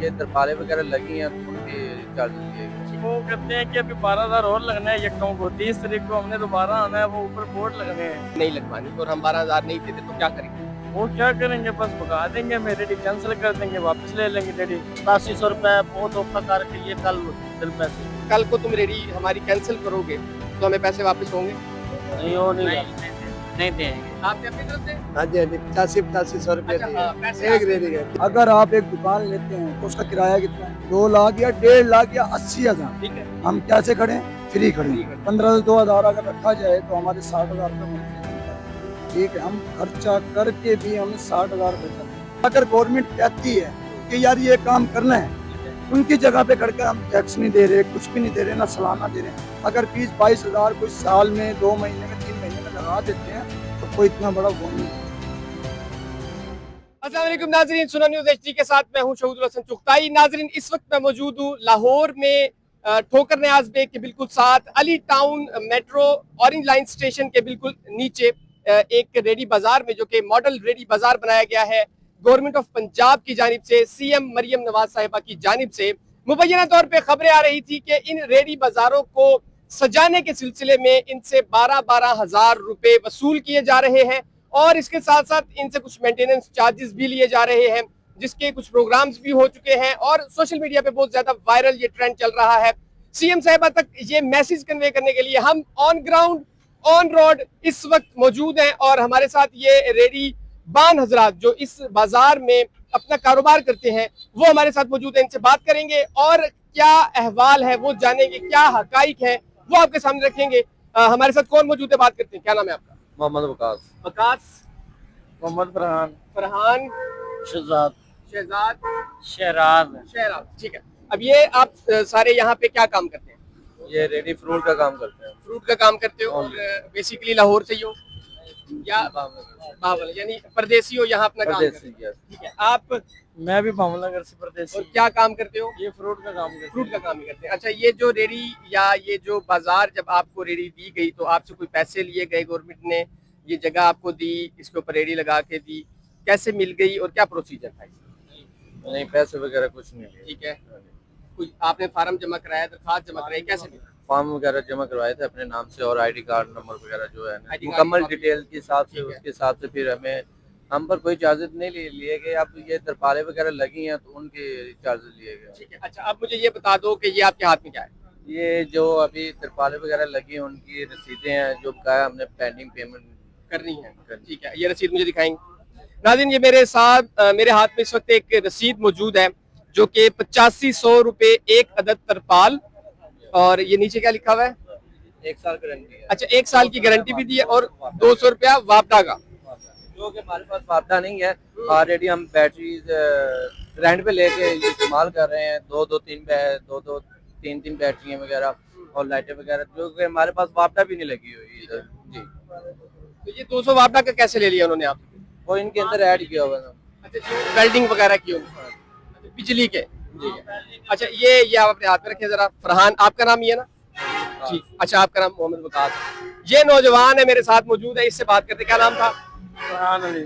ये तरपालें वगैरह लगी हैं तो उनके चार्जेस लिए गए। वो कहते हैं कि अभी 12,000 और लगने हैं यक्काओं को, 30 तारीख को हमने दोबारा आना है, वो ऊपर बोर्ड लगने हैं। नहीं लगवानी और हम 12,000 नहीं देते तो क्या करेंगे? वो क्या करेंगे, बस भगा देंगे, हमें रेडी कैंसिल कर देंगे, वापस ले लेंगे रेडी। 8700 रुपए बहुत उपकार के लिए कल दिन पैसे कल को तुम रेडी हमारी कैंसिल करोगे तो हमें पैसे वापस होंगे? नहीं हो नहीं नहीं देंगे। आपने अपनी तरफ से? हाँ जी 85-85 रुपए अच्छा, हाँ, पैसे एक रेडी है। अगर आप एक दुकान लेते हैं तो उसका किराया कितना है? 2 लाख या 1.5 लाख या 80,000। ठीक है। हम कैसे खड़े हैं? फ्री खड़े फ्री हैं। खड़े। 15 से 2,000 अगर रखा जाए तो हमारे 60,000 रुपये मंथली बनता है। ठीक है, हम खर्चा करके भी हमें 60,000 रुपये करते हैं। अगर गवर्नमेंट कहती है कि यार ये काम करना है, उनकी जगह पे खड़कर हम टैक्स नहीं दे रहे, कुछ भी नहीं दे रहे, ना सालाना दे रहे। अगर 20-22,000 कोई साल में, 2 महीने में, 3 महीने में लगा देते हैं तो कोई इतना बड़ा वो नहीं है। अस्सलाम वालेकुम नाजरीन, सुना न्यूज़ एचडी के साथ मैं हूं शहीदुल हसन चुगताई। नाजरीन, इस वक्त मैं मौजूद हूं लाहौर में ठोकर न्याज बेग के बिल्कुल साथ Ali town metro orange line station के बिल्कुल नीचे एक रेडी बाजार में, जो कि मॉडल रेडी बाजार बनाया गया है गवर्नमेंट ऑफ पंजाब की जानिब से, सीएम मरियम नवाज साहिबा की जानिब से। मुबैना तौर पे खबरें आ रही थी कि इन रेडी बाजारों को सजाने के सिलसिले में इनसे 12-12 हजार रुपए वसूल किए जा रहे हैं और इसके साथ साथ इनसे कुछ मेंटेनेंस चार्जेस भी लिए जा रहे हैं, जिसके कुछ प्रोग्राम्स भी हो चुके हैं और सोशल मीडिया पे बहुत ज्यादा वायरल ये ट्रेंड चल रहा है। सीएम साहिबा तक ये मैसेज कन्वे करने के लिए हम ऑन ग्राउंड ऑन रोड इस वक्त मौजूद हैं और हमारे साथ ये रेडी बान हजरात जो इस बाजार में अपना कारोबार करते हैं वो हमारे साथ मौजूद है। इनसे बात करेंगे और क्या अहवाल है वो जानेंगे, क्या हकाइक है वो आपके सामने रखेंगे। हमारे साथ कौन मौजूद है, बात करते हैं। क्या नाम है आपका? मोहम्मद वकास। वकास, मोहम्मद फरहान, फरहान, शहजाद शहजाद, शहराज। शहराज। ठीक है, अब ये आप सारे यहाँ पे क्या काम करते हैं? ये रेडी फ्रूट का काम करते हैं। फ्रूट का काम करते हो और बेसिकली लाहौर से ही हो या बावल, यानी परदेसी हो, यहाँ अपना काम करते परदेसी, हो? yes। ठीक है, आप मैं भी भावनगर से प्रदेश और क्या काम करते हो? ये फ्रूट का काम करते फ्रूट का काम ही करते हैं। अच्छा, ये जो रेडी या ये जो बाजार जब आपको रेडी दी गई तो आपसे कोई पैसे लिए गए, गवर्नमेंट ने ये जगह आपको दी, इसके ऊपर रेडी लगा के दी, कैसे मिल गई और क्या प्रोसीजर था इसका? नहीं, पैसे वगैरह कुछ नहीं लिए। ठीक है, कोई आपने फार्म जमा कराया, दरखास्त जमा कराई, कैसे मिला? फॉर्म वगैरह जमा करवाए थे अपने नाम से और आईडी कार्ड नंबर वगैरह जो है ना, ID कार्ड मुकम्मल कॉपी। डिटेल के हिसाब से, ठीक है। उसके हिसाब से फिर हम पर कोई चार्जेस नहीं लिए गए। अब ये तरपालें वगैरह लगी हैं तो उनके चार्जेस लिए गए। ठीक है, अच्छा अब मुझे ये बता दो कि ये आपके हाथ में क्या है? ये जो अभी तरपालें वगैरह लगी हैं उनकी रसीदें हैं, जो कहा हमने पेंडिंग पेमेंट करनी है। ठीक है, ये रसीद मुझे दिखाएंगे। नाज़रीन, ये मेरे साथ मेरे हाथ में इस वक्त एक रसीद मौजूद है जो कि 8500 रुपए एक अदद तरपाल, और ये नीचे क्या लिखा हुआ है? 1 साल गारंटी है। अच्छा, 1 साल की गारंटी भी दी है और 200 रुपया वापडा का। जो कि हमारे पास वापदा नहीं है, ऑलरेडी हम बैटरीज रेंट पे लेके इस्तेमाल कर रहे हैं। 2-3 बैटरियां वगैरह और लाइटें वगैरह, जो कि हमारे पास वापदा भी नहीं लगी हुई इधर जी। तो ये 200 वापडा का कैसे ले लिया उन्होंने आपसे? वो इनके अंदर ऐड किया हुआ था। अच्छा, जो वेल्डिंग वगैरह की उन्होंने, अच्छा, बिजली के। अच्छा, ये आप अपने हाथ में रखें जरा। फरहान, आपका नाम ये ना जी? अच्छा, आपका नाम मोहम्मद वकास। ये नौजवान है मेरे साथ मौजूद है, इससे बात करते। क्या नाम था? फरहान अली।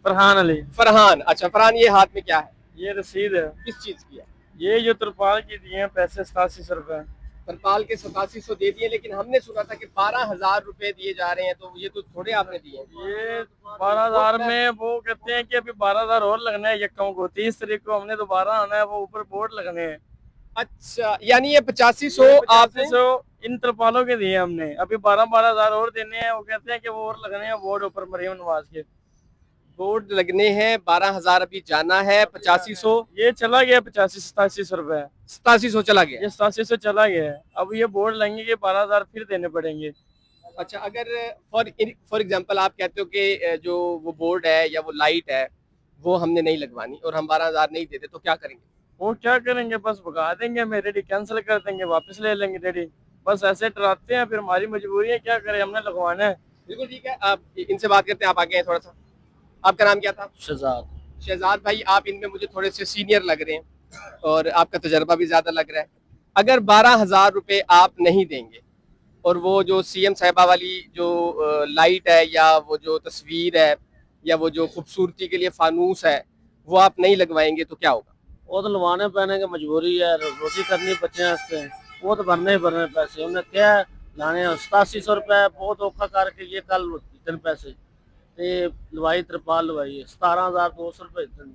फरहान अली। फरहान। अच्छा फरहान, ये हाथ में क्या है? ये रसीद है, किस चीज की है? ये जो तरपाल की दिए हैं पैसे 8700 रुपए। तरपाल के 8700 दे दिए, लेकिन हमने सुना था कि 12,000 रुपए दिए जा रहे हैं, तो ये तो थोड़े आपने दिए हैं। ये 12,000 में वो कहते हैं कि अभी 12,000 और लगने हैं यक्काओं को, 30 तारीख को हमने दोबारा आना है, वो ऊपर बोर्ड लगने हैं। अच्छा, यानी ये 8500 आपने 8500 इन तरपालों के दिए हमने, अभी 12,000 और देने हैं। वो कहते हैं कि वो और लगने हैं बोर्ड ऊपर मरियम नवाज के। बोर्ड लगने हैं, 12,000 अभी जाना है, 8500 ये चला गया 85-87 रुपए। 8700 चला गया। ये 8700 चला गया है, अब ये बोर्ड लगेंगे कि 12,000 फिर देने पड़ेंगे। अच्छा, अगर फॉर एग्जांपल आप कहते हो कि जो वो बोर्ड है या वो लाइट है वो हमने नहीं लगवानी और हम 12,000 नहीं देते तो क्या करेंगे? वो क्या करेंगे, बस भगा देंगे, हमें रेडी कैंसिल कर देंगे, वापस ले लेंगे रेडी। बस ऐसे डराते हैं, फिर हमारी मजबूरी है, क्या करें, हमने लगवाना है। बिल्कुल ठीक है, आप इनसे बात करते हैं। आप आगे हैं थोड़ा सा। आपका नाम क्या था? शहजाद। शहजाद भाई, आप इनमें मुझे थोड़े से सीनियर लग रहे हैं और आपका तजर्बा भी ज्यादा लग रहा है। अगर 12,000 रुपए आप नहीं देंगे और वो जो सीएम साहिबा वाली जो लाइट है या वो जो तस्वीर है या वो जो खूबसूरती के लिए फानूस है वो आप नहीं लगवाएंगे तो क्या होगा? वो तो लवाने पहने की मजबूरी है, रोटी करनी बच्चे वास्ते, वो तो भरने ही भरने पैसे। उन्हें क्या लाने 8700 रुपए बहुत औखा करके ये कल इतने पैसे ते लवाई तिरपाल लवाई है 17200 रुपए इतने।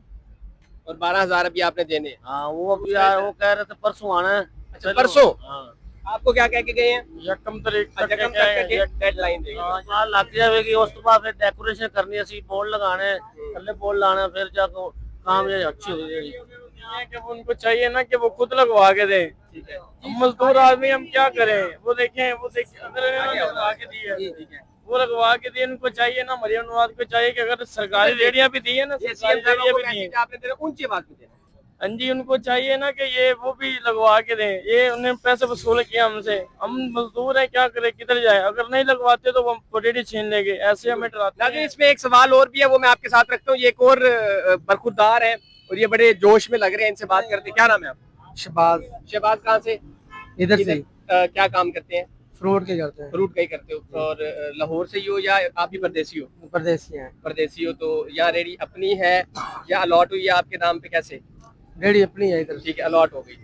और 12,000 अभी आपने देने हैं। हाँ वो अभी यार वो कह रहे थे परसों आना है। अच्छा परसों हाँ आपको क्या कह के गए हैं? यकम तारीख तक जगम तक के डेडलाइन देंगे। हाँ लग जाएगी, उस तो बाद फिर डेकोरेशन करनी है, बोर्ड लगाने पहले बोर्ड लाना, फिर जाकर काम ये अच्छी हो जाएगी। ये कि वो उनको चाहिए ना कि वो खुद लगवा के दें। ठीक है हम मजदूर आदमी हम क्या करें? वो देखें अगर इन्होंने लगवा के दी है, ठीक है। वो लगवा के दिए, उनको चाहिए ना, मरियम नवाज को चाहिए कि अगर सरकारी रेडियां भी दी है ना, ये सरकारी सीएम रेडियां को भी दी है, मैसेज आपने देना ऊंची आवाज में देना। हाँ जी, उनको चाहिए ना कि ये वो भी लगवा के दें। ये उन्हें पैसे वसूल किया हमसे, हम मजदूर हैं, क्या करें, किधर जाए? अगर नहीं लगवाते तो वो रेडी छीन लेंगे, ऐसे हमें डराते नाज़रीन हैं। इसमें एक सवाल और भी है, वो मैं आपके साथ रखता हूँ। ये एक और बरखुरदार है और ये बड़े जोश में लग रहे हैं, इनसे बात करते हैं। क्या नाम है आपका? शहबाज शहबाज कहाँ से? इधर से क्या काम करते हैं? फ्रूट के करते हैं, फ्रूट का ही करते हो। और लाहौर से ही हो या आप भी परदेसी हो? परदेसी हैं। परदेसी हो तो यहाँ रेडी अपनी है या अलॉट हुई है आपके नाम पे? कैसे? रेडी अपनी है इधर। ठीक है अलॉट हो गई।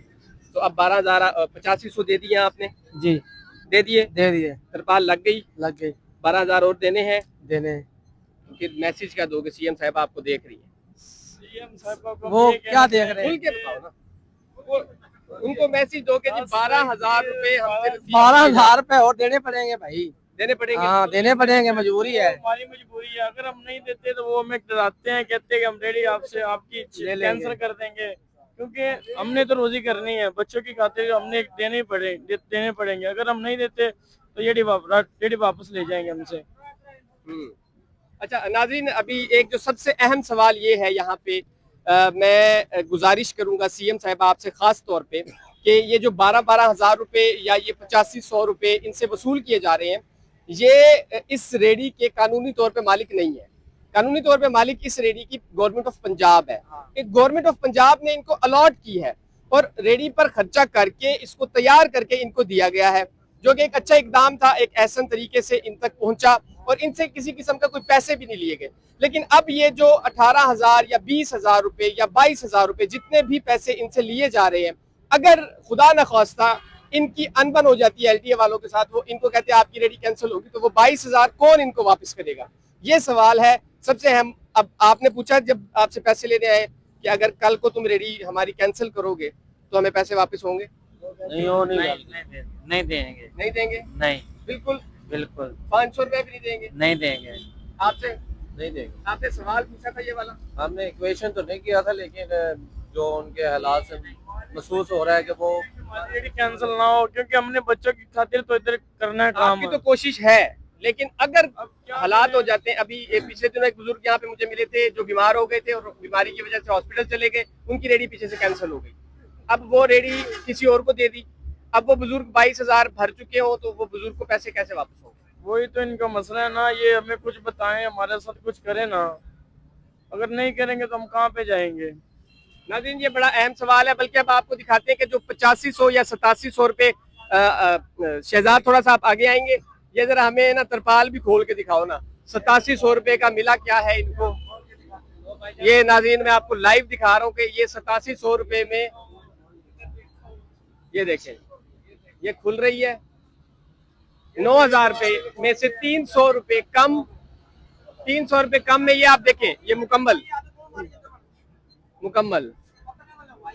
तो अब 12,000 8500 दे दिए आपने? जी दे दिए। दे दिए, तिरपाल लग गई, लग गई, 12,000 और देने हैं। देने। फिर मैसेज क्या दोगे? सीएम साहब आपको देख रही है, सीएम साहब को वो ये क्या कहना देख रहे खुल हैं? के बताओ ना। उनको मैसेज दो कि जी 12,000 रुपए हमसे receive 12,000 रुपए और देने पड़ेंगे भाई। देने पड़ेंगे। हाँ देने पड़ेंगे, मजबूरी है। हमारी मजबूरी है, अगर हम नहीं देते तो वो हमें डराते हैं, कहते हैं कि हम रेडी आपसे आपकी ले लेंगे। कैंसिल कर देंगे, क्योंकि हमने तो रोजी करनी है, बच्चों की खातिर हमने देने पड़ेंगे। अगर हम नहीं देते तो ये रेडी वापस ले जाएंगे हमसे। अच्छा नाज़रीन अभी एक जो सबसे अहम सवाल ये है यहाँ पे मैं गुजारिश करूंगा सीएम साहब आपसे खास तौर पे कि ये जो 12-12 हज़ार रुपए या ये 8500 रुपए इनसे वसूल किए जा रहे हैं, ये इस रेडी के कानूनी तौर पे मालिक नहीं है। कानूनी तौर पे मालिक इस रेडी की गवर्नमेंट ऑफ पंजाब है। गवर्नमेंट ऑफ पंजाब ने इनको अलॉट की है और रेडी पर खर्चा करके इसको तैयार करके इनको दिया गया है, जो कि एक अच्छा इकदाम था, एक एहसन तरीके से इन तक पहुंचा और इनसे किसी किस्म का कोई पैसे भी नहीं लिए गए। लेकिन अब ये जो 18,000 या 20,000 रुपए या 22,000 रुपए जितने भी पैसे इनसे लिए जा रहे हैं, अगर खुदा न खास्ता इनकी अनबन हो जाती है एलटीए वालों के साथ, वो इनको कहते हैं आपकी रेडी कैंसिल होगी, तो वो 22,000 कौन इनको वापस करेगा? ये सवाल है सबसे अहम। अब आपने पूछा जब आपसे पैसे लेने आए कि अगर कल को तुम रेडी हमारी कैंसिल करोगे तो हमें पैसे वापस होंगे? नहीं वो नहीं नहीं देंगे, नहीं देंगे, नहीं, बिल्कुल बिल्कुल 500 रुपए भी नहीं देंगे नहीं देंगे, आपसे? नहीं देंगे। आपने सवाल पूछा था ये वाला? हमने इक्वेशन तो नहीं किया था, लेकिन जो उनके हालात से महसूस हो रहा है कि वो रेडी कैंसिल ना हो, क्योंकि हमने बच्चों की खातिर तो इधर करना है काम। आपकी तो कोशिश है, लेकिन अगर अब क्या हालात करें? हो जाते हैं, अभी पिछले दिनों एक बुजुर्ग यहाँ पे मुझे मिले थे जो बीमार हो गए थे और बीमारी की वजह से हॉस्पिटल चले गए, उनकी रेडी पीछे से कैंसिल हो गई। अब वो रेडी किसी और को दे दी, अब वो बुजुर्ग 22,000 भर चुके हो तो वो बुजुर्ग को पैसे कैसे वापस होंगे? वही तो इनका मसला है ना, ये हमें कुछ बताएं, हमारे साथ कुछ करें ना। अगर नहीं करेंगे तो हम कहाँ पे जाएंगे? नाज़रीन ये बड़ा अहम सवाल है, बल्कि अब आपको दिखाते हैं कि जो 8500 या 8700 रुपए शहजाद थोड़ा सा आप आगे आएंगे, ये जरा हमें ना तरपाल भी खोल के दिखाओ ना, 8700 रुपए का मिला क्या है इनको। ये नाज़रीन मैं आपको लाइव दिखा रहा हूँ कि ये 8700 रुपए में ये देखें ये खुल रही है। 9,000 रुपए में से 300 रुपए कम, 300 रुपए कम में ये आप देखें ये मुकम्मल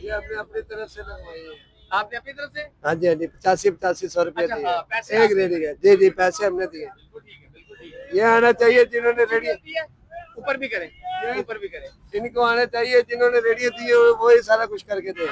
ये आपने अपनी तरफ से लगवाई है। आपने अपनी तरफ से? हाँ जी, हाँ जी, 85-85 रुपए अच्छा, दिए, हाँ, पैसे एक रेडी के। जी जी, पैसे हमने दिए। बिल्कुल ठीक है, बिल्कुल ठीक है। ये आना चाहिए जिन्होंने रेडी, ऊपर भी करें, ऊपर भी करें। इनको आना चाहिए जिन्होंने रेडियो दिए हुए, वो ही सारा कुछ करके दे।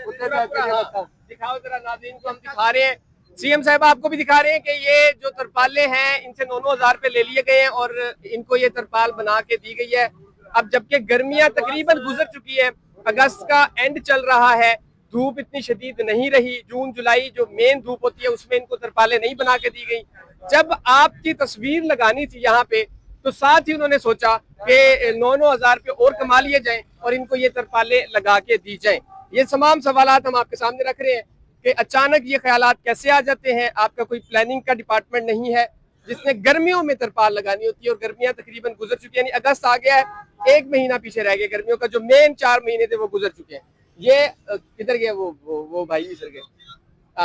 उधर जाके ये बता। दिखाओ जरा नाज़रीन को, हम दिखा रहे हैं, सीएम साहब आपको भी दिखा रहे हैं कि ये जो तरपाले हैं इनसे 9,000 रुपए ले लिए गए हैं और इनको ये तरपाल बना के दी गई है। अब जबकि गर्मियां तकरीबन गुजर चुकी है, अगस्त का एंड चल रहा है, धूप इतनी शदीद नहीं रही, जून जुलाई जो मेन धूप होती है उसमें इनको तरपाले नहीं बना के दी गई। जब आपकी तस्वीर लगानी थी यहाँ पे तो साथ ही उन्होंने सोचा कि 9,000 रुपए और कमा लिए जाएं और इनको ये तरपाले लगा के दी जाएं। ये तमाम सवालात हम आपके सामने रख रहे हैं कि अचानक ये ख्यालात कैसे आ जाते हैं। आपका कोई प्लानिंग का डिपार्टमेंट नहीं है जिसने गर्मियों में तरपाल लगानी होती है और गर्मियां तकरीबन गुजर चुकी है, यानी अगस्त आ गया है 1 महीना पीछे रह गया गर्मियों का, जो मेन 4 महीने थे वो गुजर चुके हैं। ये किधर गए वो भाई गुजर गए।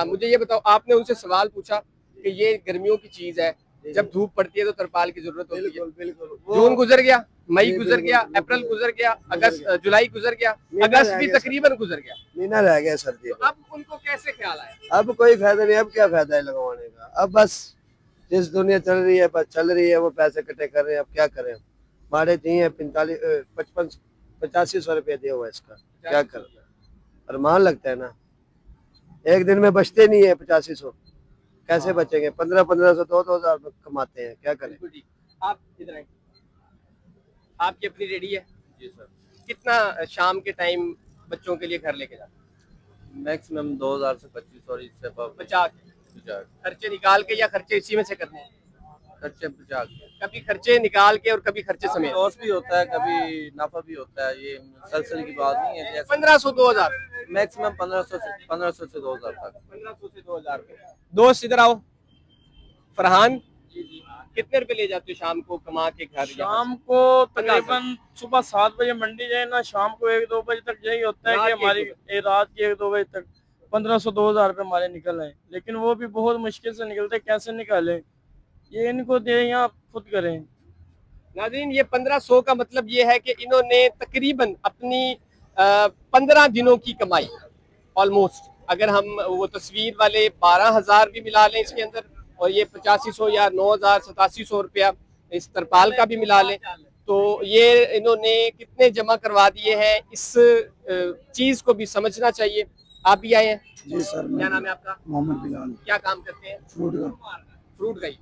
मुझे ये बताओ, आपने उनसे सवाल पूछा कि ये गर्मियों की चीज है, जब धूप पड़ती है तो तरपाल की जरूरत होती है। बिल्कुल जून गुजर गया, मई गुजर गया, अप्रैल गुजर गया, अगस्त जुलाई गुजर गया, अगस्त भी तकरीबन गुजर गया। महीना रह गया सर्दी। तो अब उनको कैसे ख्याल आया? अब कोई फायदा नहीं, अब क्या फायदा है लगवाने का। अब बस जिस दुनिया चल रही है बस चल रही है, वो पैसे इकट्ठे कर रहे हैं। अब क्या करें, भाड़े दिए 85-सौ रुपया दिया हुआ इसका, क्या करें। अरमान लगता है ना, एक दिन में बचते नहीं है 85-सौ, कैसे बचेंगे। 1500 2,000 कमाते हैं, क्या करें। बिल्कुल ठीक। आप इधर आए, आपकी अपनी रेडी है? जी सर। कितना शाम के टाइम बच्चों के लिए घर लेके जाते हैं? मैक्सिमम 2000 से 2500 और इससे बचा के, खर्चे निकाल के, या खर्चे इसी में से करते हैं? खर्चे बचा के। कभी खर्चे निकाल के और कभी खर्चे समेत। लॉस भी होता है, कभी नफा भी होता है, ये मुसलसल की बात नहीं है। 1500 2000, मैक्सिमम 1500 से 2000 तक। 1500 से 2000। दोस्त इधर आओ। फरहान, कितने रुपए ले जाते हो शाम को कमा के घर? शाम को तकरीबन सुबह 7 बजे मंडी जाए ना, शाम को 1-2 बजे तक यही होता है कि हमारी रात के 1-2 बजे तक 1500-2000 रुपये हमारे निकल आए। लेकिन वो भी बहुत मुश्किल से निकलते, कैसे निकालें, ये इनको दे या खुद करें। नाज़रीन, ये 1500 का मतलब ये है कि इन्होंने तकरीबन अपनी 15 दिनों की कमाई ऑलमोस्ट, अगर हम वो तस्वीर वाले 12,000 भी मिला लें इसके अंदर, और ये 8500 या 9,000 8700 रुपया इस तरपाल का भी मिला लें, तो ये इन्होंने कितने जमा करवा दिए हैं। इस चीज को भी समझना चाहिए। आप भी आए हैं? जी सर। क्या नाम है आपका? मोहम्मद बिलाल। क्या काम करते हैं? फ्रूट का ही।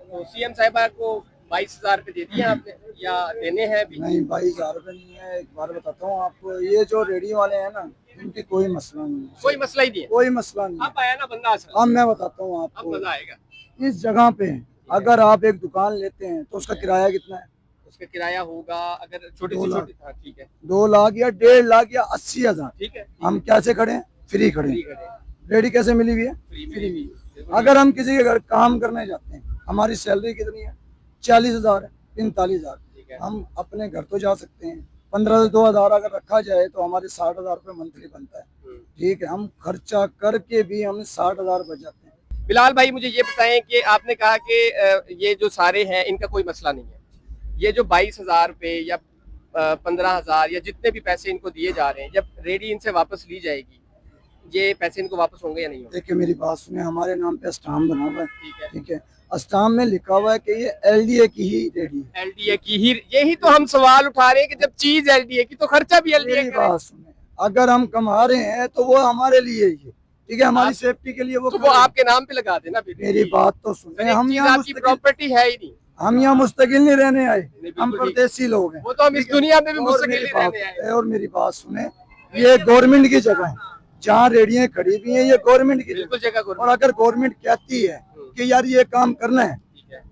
तो सीएम साहिबा को 22,000 रुपए दे दिए आपने या देने हैं अभी? नहीं, 22,000 रुपए नहीं है। एक बार बताता हूँ आपको, ये जो रेडियो वाले हैं ना, इनकी कोई मसला नहीं है। कोई मसला ही नहीं है? कोई मसला नहीं। अब आया ना बंदा असल। अब मैं बताता हूँ अब आपको, मजा आएगा। इस जगह पे अगर आप एक दुकान लेते हैं तो उसका किराया कितना है? उसका किराया होगा अगर छोटी 2 सी लाख। छोटी, हाँ ठीक है, 2 लाख या 1.5 लाख या 80,000। ठीक है। हम कैसे खड़े हैं? फ्री खड़े फ्री हैं। करें, रेडी कैसे मिली हुई है? फ्री में। अगर हम किसी के घर काम करने जाते हैं, हमारी सैलरी कितनी है? 40,000 है, 45,000। ठीक है। हम अपने घर तो जा सकते हैं। 15 से 2,000 अगर रखा जाए तो हमारे 60,000 रुपये मंथली बनता है। ठीक है, हम खर्चा करके भी हमें 60,000 बच जाते हैं। बिलाल भाई, मुझे ये बताएं कि आपने कहा कि ये जो सारे हैं इनका कोई मसला नहीं है। ये जो 22,000 रुपये या 15,000 या जितने भी पैसे इनको दिए जा रहे हैं, जब रेडी इनसे वापस ली जाएगी, ये पैसे इनको वापस होंगे या नहीं होंगे? देखिए मेरी बात सुने, हमारे नाम पे स्टाम्प बना हुआ है। ठीक है। ठीक है, स्टाम्प में लिखा हुआ है कि ये एलडीए की ही रेडी है। एलडीए की ही, यही तो हम सवाल उठा रहे हैं कि जब चीज एलडीए की तो खर्चा भी एलडीए मेरी बात सुने, अगर हम कमा रहे हैं तो वो हमारे लिए ही है। ठीक है, हमारी सेफ्टी के लिए वो तो वो आपके नाम पे लगा देना। मेरी बात तो सुने, हम यहाँ आपकी प्रॉपर्टी है ही नहीं। हम यहाँ मुस्तकिल नहीं रहने आए, हम बिल्कुल ठीक। परदेसी लोग हैं। वो तो हम इस दुनिया में भी और मुस्तकिल मेरी नहीं बात रहने आए। और मेरी बात सुने, ये गवर्नमेंट की जगह है, जहाँ रेडियां खड़ी हुई हैं, ये गवर्नमेंट की बिल्कुल जगह। जगह और अगर गवर्नमेंट कहती है कि यार ये काम करना है,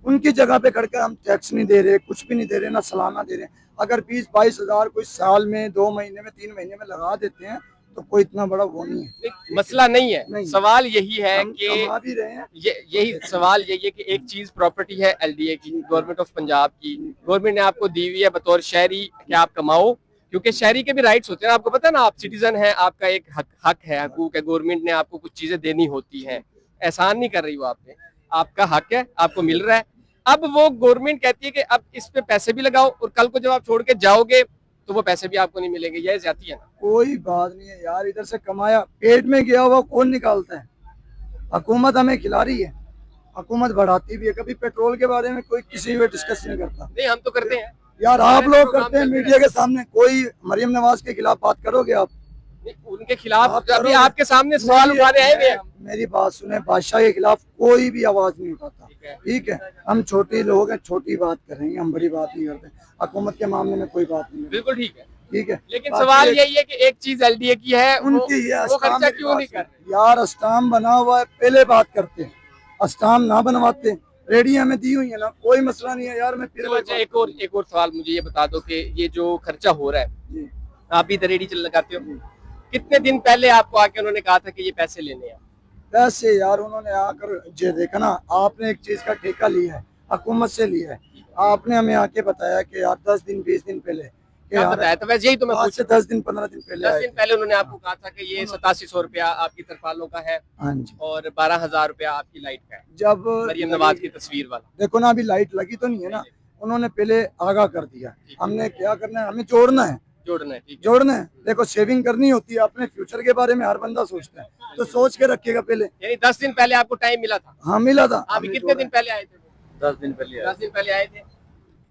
उनकी जगह पे खड़कर हम टैक्स नहीं दे रहे, कुछ भी नहीं दे रहे, ना सालाना दे रहे। अगर 20-22 हजार कोई साल में, 2 महीने में, 3 महीने में लगा देते हैं तो कोई इतना बड़ा वो नहीं है। मसला नहीं है, नहीं। सवाल यही है हम कि कमा भी रहे हैं। यही सवाल यही है कि एक चीज प्रॉपर्टी है एलडीए की, गवर्नमेंट ऑफ पंजाब की। गवर्नमेंट ने आपको दी हुई है बतौर शहरी कि आप कमाओ, क्योंकि शहरी के भी राइट्स होते हैं। आपको पता है ना, आप सिटीजन हैं, आपका एक हक है, हकूक है। गवर्नमेंट ने आपको कुछ चीजें देनी होती हैं, एहसान नहीं कर रही वो आप पे, आपका हक है, आपको मिल रहा है। अब वो गवर्नमेंट कहती है कि अब इस पे पैसे भी लगाओ, और कल को जब आप छोड़ के जाओगे तो वो पैसे भी आपको नहीं मिलेंगे। यह ज्यादती है ना? कोई बात नहीं है यार, इधर से कमाया पेट में गया हुआ कौन निकालता है? हुकूमत हमें खिला रही है, हुकूमत बढ़ाती भी है। कभी पेट्रोल के बारे में कोई किसी भी डिस्कस नहीं करता। नहीं, हम तो करते हैं यार, आप लोग करते हैं मीडिया के सामने। कोई मरियम नवाज के खिलाफ बात करोगे आप? उनके खिलाफ आप अभी करोगे? आपके सामने सवाल उठाने आएंगे हम। मेरी बात सुने, बादशाह के खिलाफ कोई भी आवाज नहीं उठाता। ठीक है, हम छोटे लोग हैं, छोटी बात करेंगे, हम बड़ी बात नहीं करते। हुकूमत के मामले में कोई बात नहीं। बिल्कुल ठीक है, ठीक है, लेकिन सवाल यही है कि एक चीज एलडीए की है, उनकी है, वो खर्चा क्यों नहीं कर रहे? यार स्टाम्प बना हुआ है, पहले बात करते हैं। स्टाम्प ना बनवाते, रेडी हमें दी हुई है ना, कोई मसला नहीं है यार। मैं फिर अच्छा, एक और सवाल मुझे ये बता दो कि ये जो खर्चा हो रहा है, जी, आप भी रेडी चल लगाते हो, कितने दिन पहले आपको आके उन्होंने कहा था कि ये पैसे लेने हैं? वैसे यार उन्होंने आकर जे देखा ना, आपने एक चीज का ठेका लिया है, हुकूमत से लिया है। आपने हमें आके बताया कि यार 10 दिन 20 दिन पहले कि क्या बताया था? वैसे यही तो मैं आज पूछ से 10 दिन 15 दिन पहले 10 आए दिन थे। पहले उन्होंने आपको कहा था कि ये 8700 रुपया आपकी तरपालों का है हाँ जी। और 12,000 रुपया आपकी लाइट का है। जब मरियम नवाज की तस्वीर वाला। देखो ना, अभी लाइट लगी तो नहीं है ना, उन्होंने पहले आगाह कर दिया। हमने क्या करना है, हमें जोड़ना है, जोड़ना है, ठीक है। जोड़ना है। देखो सेविंग करनी होती है, अपने फ्यूचर के बारे में हर बंदा सोचता है, तो सोच के रखिएगा पहले। यानी 10 दिन पहले आपको टाइम मिला था? हाँ मिला था। आप हमने कितने जोड़ा दिन है। पहले आए थे? 10 दिन पहले आए। 10 दिन पहले आए थे।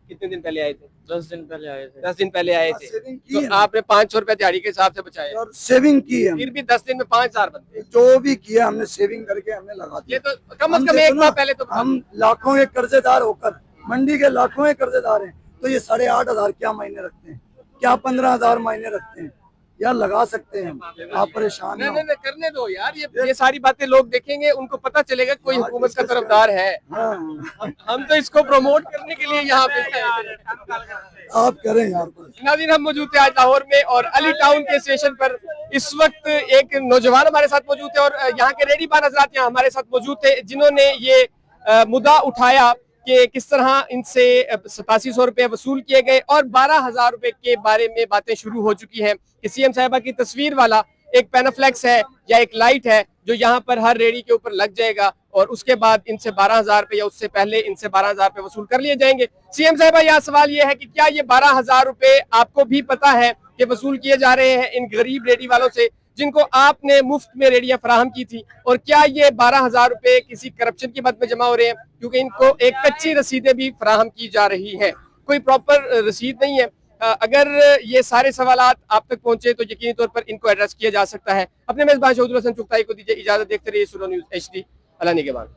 कितने दिन पहले आए थे? 10 दिन पहले आए थे। 10 दिन पहले आए हाँ, थे। सेविंग की तो है ना। आपने 500 रुपया दिहाड़ी के हिसाब से बचाया, और सेविंग की है हमने। फिर भी 10 दिन में 5,000 बनते हैं। जो भी किया हमने सेविंग करके हमने लगा ये दिया। तो कम हम से कम देखो एक ना, माह पहले तो बता हम लाखों के कर्जेदार होकर मंडी के लाखों के कर्जेदार हैं, तो ये 8,500 क्या मायने रखते हैं, क्या 15,000 मायने रखते हैं यार, लगा सकते हैं हम। आप परेशान नहीं ना नहीं नहीं, करने दो यार, ये सारी बातें लोग देखेंगे, उनको पता चलेगा कोई हुकूमत का तरफदार है। हो। हाँ हम तो इसको प्रमोट करने के लिए यहाँ पे आए थे। आप करें यार बस। नाज़रीन, हम मौजूद थे आज लाहौर में और अली टाउन के स्टेशन पर इस वक्त एक नौजवान हमारे साथ मौजूद थे और यहाँ के रेडीबान हजरात यहाँ हमारे साथ मौजूद थे, जिन्होंने ये मुद्दा उठाया कि किस तरह इनसे 8700 रुपये वसूल किए गए और 12,000 रुपये के बारे में बातें शुरू हो चुकी हैं कि सीएम साहिबा की तस्वीर वाला एक पैनाफ्लेक्स है या एक लाइट है जो यहाँ पर हर रेडी के ऊपर लग जाएगा और उसके बाद इनसे 12,000 रुपये या उससे पहले इनसे 12,000 रुपये वसूल कर लिए जाएंगे। सीएम साहिबा, यहाँ सवाल ये है कि क्या ये 12,000 रुपये आपको भी पता है कि वसूल किए जा रहे हैं इन गरीब रेडी वालों से जिनको आपने मुफ्त में रेडियां फराहम की थी, और क्या ये 12,000 रुपये किसी करप्शन की मद में जमा हो रहे हैं, क्योंकि इनको एक कच्ची रसीदें भी फराहम की जा रही हैं, कोई प्रॉपर रसीद नहीं है। अगर ये सारे सवालात आप तक पहुंचे तो यकीनी तौर पर इनको एड्रेस किया जा सकता है। अपने मेजबान शहीदुल हसन चुगताई को दीजिए इजाजत। देखते रहिए सूरो न्यूज़ HD। अल्लाह निगहबान।